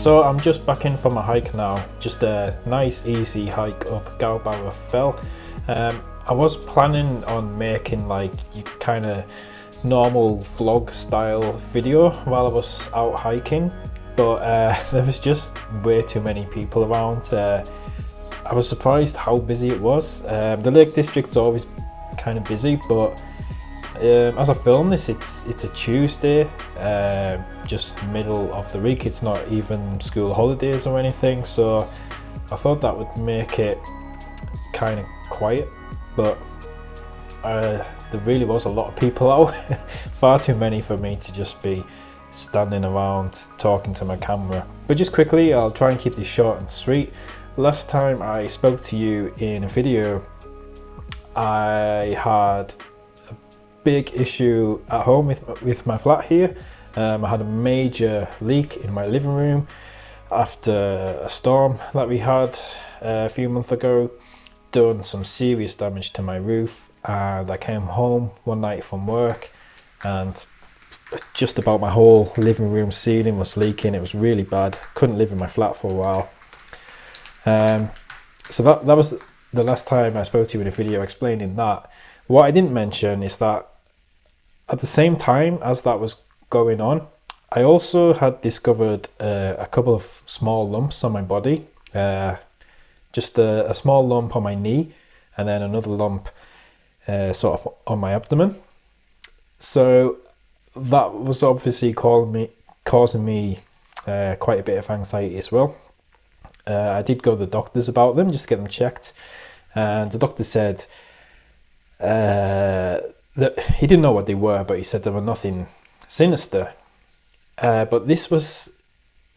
So I'm just back in from a hike now, just a nice easy hike up Gouge Fell. I was planning on making like your kind of normal vlog style video while I was out hiking, but there was just way too many people around. I was surprised how busy it was. The Lake District's always kind of busy, but as I film this, it's a Tuesday, just middle of the week. It's not even school holidays or anything, so I thought that would make it kind of quiet, but there really was a lot of people out. Far too many for me to just be standing around talking to my camera. But just quickly, I'll try and keep this short and sweet. Last time I spoke to you in a video, I had big issue at home with my flat here. I had a major leak in my living room after a storm that we had a few months ago, done some serious damage to my roof, and I came home one night from work and just about my whole living room ceiling was leaking. It was really bad. Couldn't live in my flat for a while. So that was the last time I spoke to you in a video explaining that. What I didn't mention is that at the same time as that was going on, I also had discovered a couple of small lumps on my body. Just a small lump on my knee, and then another lump sort of on my abdomen. So that was obviously causing me quite a bit of anxiety as well. I did go to the doctors about them just to get them checked, and the doctor said that he didn't know what they were, but he said there were nothing sinister. But this was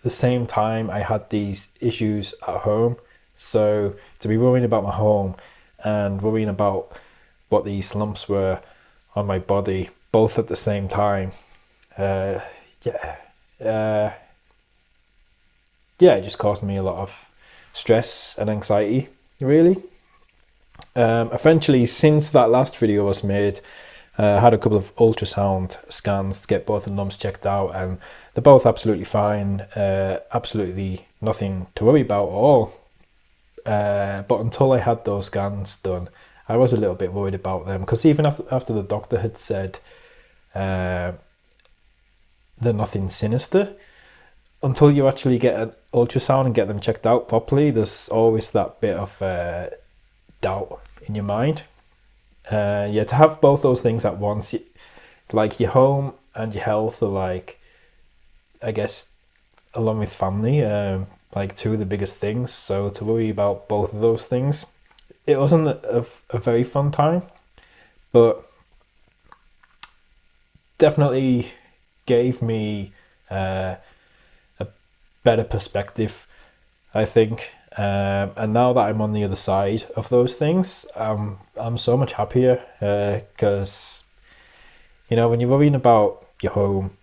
the same time I had these issues at home, so to be worrying about my home and worrying about what these lumps were on my body both at the same time, it just caused me a lot of stress and anxiety, really. Eventually, since that last video was made, I had a couple of ultrasound scans to get both the lumps checked out, and they're both absolutely fine. Absolutely nothing to worry about at all. But until I had those scans done, I was a little bit worried about them, because even after the doctor had said they're nothing sinister, until you actually get an ultrasound and get them checked out properly, there's always that bit of doubt in your mind. To have both those things at once, like your home and your health are like, I guess, along with family, like two of the biggest things. So to worry about both of those things, it wasn't a very fun time, but definitely gave me a better perspective, I think. And now that I'm on the other side of those things, I'm so much happier, because when you're worrying about your home,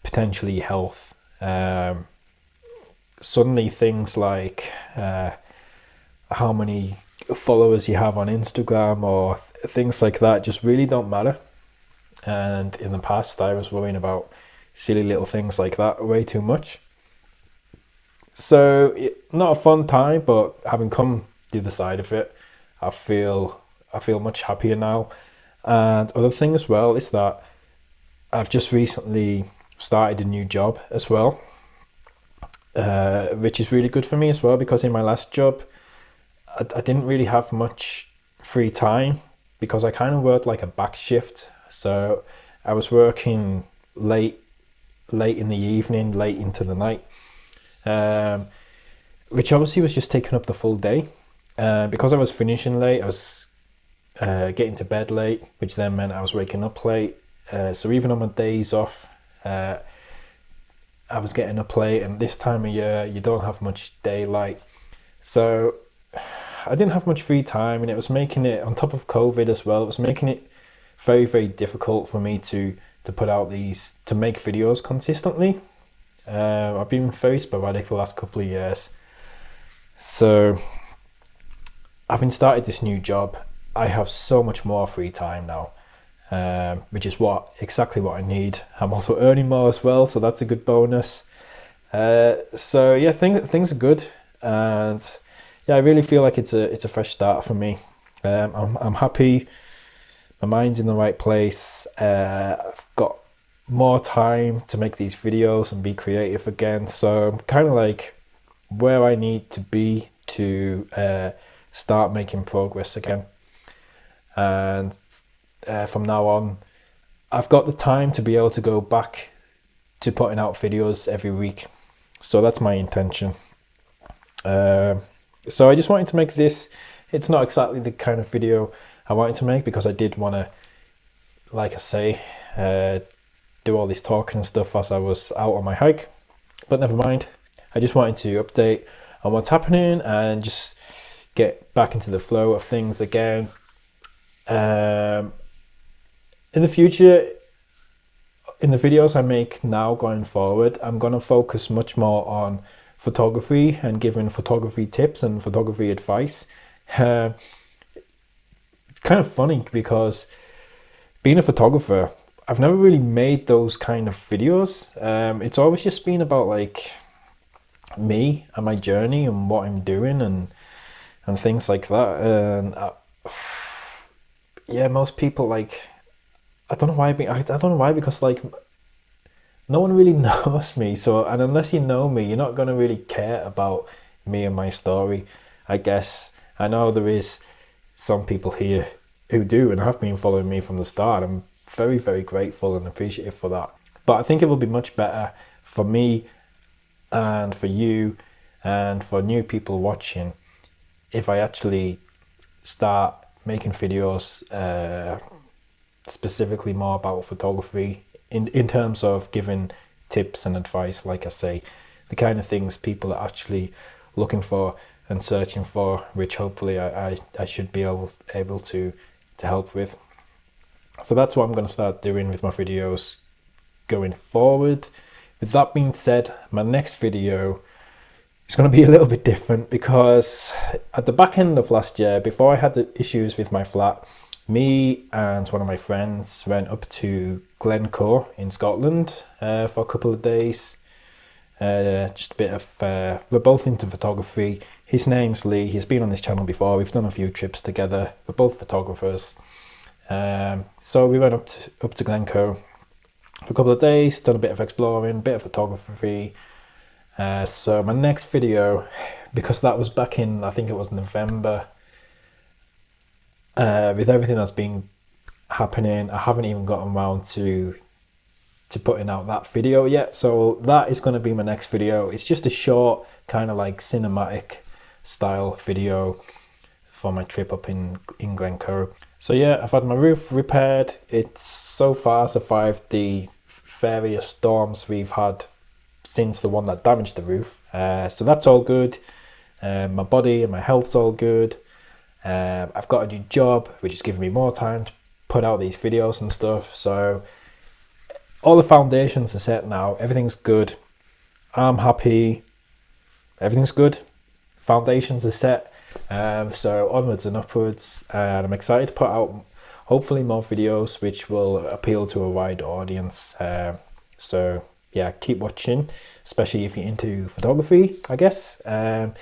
potentially your health, suddenly things like how many followers you have on Instagram or things like that just really don't matter. And in the past, I was worrying about silly little things like that way too much. So not a fun time, but having come the other side of it, I feel much happier now. And other thing as well is that I've just recently started a new job as well, which is really good for me as well, because in my last job, I didn't really have much free time, because I kind of worked like a back shift. So I was working late in the evening, late into the night. Which obviously was just taking up the full day. Because I was finishing late, I was getting to bed late, which then meant I was waking up late. So even on my days off, I was getting up late, and this time of year, you don't have much daylight. So I didn't have much free time, and it was making it, on top of COVID as well, it was making it very, very difficult for me to make videos consistently. I've been very sporadic the last couple of years. So having started this new job, I have so much more free time now, which is exactly what I need. I'm also earning more as well, so that's a good bonus. So yeah, things are good, and yeah, I really feel like it's a fresh start for me. I'm happy. My mind's in the right place. I've got more time to make these videos and be creative again. So I'm kind of like where I need to be to start making progress again. And from now on, I've got the time to be able to go back to putting out videos every week. So that's my intention. So I just wanted to make this. It's not exactly the kind of video I wanted to make, because I did want to, like I say, do all this talking and stuff as I was out on my hike. But never mind. I just wanted to update on what's happening and just get back into the flow of things again. In the future, in the videos I make now going forward, I'm going to focus much more on photography and giving photography tips and photography advice. It's kind of funny because being a photographer, I've never really made those kind of videos. It's always just been about like me and my journey and what I'm doing and things like that. And yeah, most people like, I don't know why. I don't know why, because like no one really knows me. So, and unless you know me, you're not gonna really care about me and my story, I guess. I know there is some people here who do and have been following me from the start. I'm very, very grateful and appreciative for that. But I think it will be much better for me and for you and for new people watching if I actually start making videos specifically more about photography in terms of giving tips and advice, like I say, the kind of things people are actually looking for and searching for, which hopefully I should be able to help with. So that's what I'm going to start doing with my videos going forward. With that being said, my next video is going to be a little bit different, because at the back end of last year, before I had the issues with my flat, me and one of my friends went up to Glencoe in Scotland for a couple of days. Just a bit of, we're both into photography. His name's Lee. He's been on this channel before. We've done a few trips together. We're both photographers. So we went up to Glencoe for a couple of days, done a bit of exploring, a bit of photography. So my next video, because that was back in, I think it was November, with everything that's been happening, I haven't even gotten around to putting out that video yet. So that is going to be my next video. It's just a short kind of like cinematic style video for my trip up in Glencoe. So yeah, I've had my roof repaired. It's so far survived the various storms we've had since the one that damaged the roof. So that's all good. My body and my health's all good. I've got a new job, which is giving me more time to put out these videos and stuff. So all the foundations are set now. Everything's good. I'm happy. Everything's good. Foundations are set. So onwards and upwards. And I'm excited to put out hopefully more videos which will appeal to a wide audience. So yeah, keep watching, especially if you're into photography, I guess. Other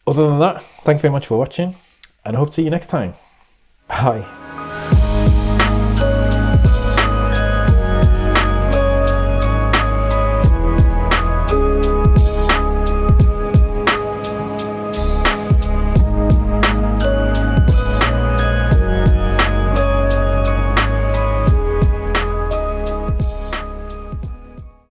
than that, thanks very much for watching, and I hope to see you next time. Bye.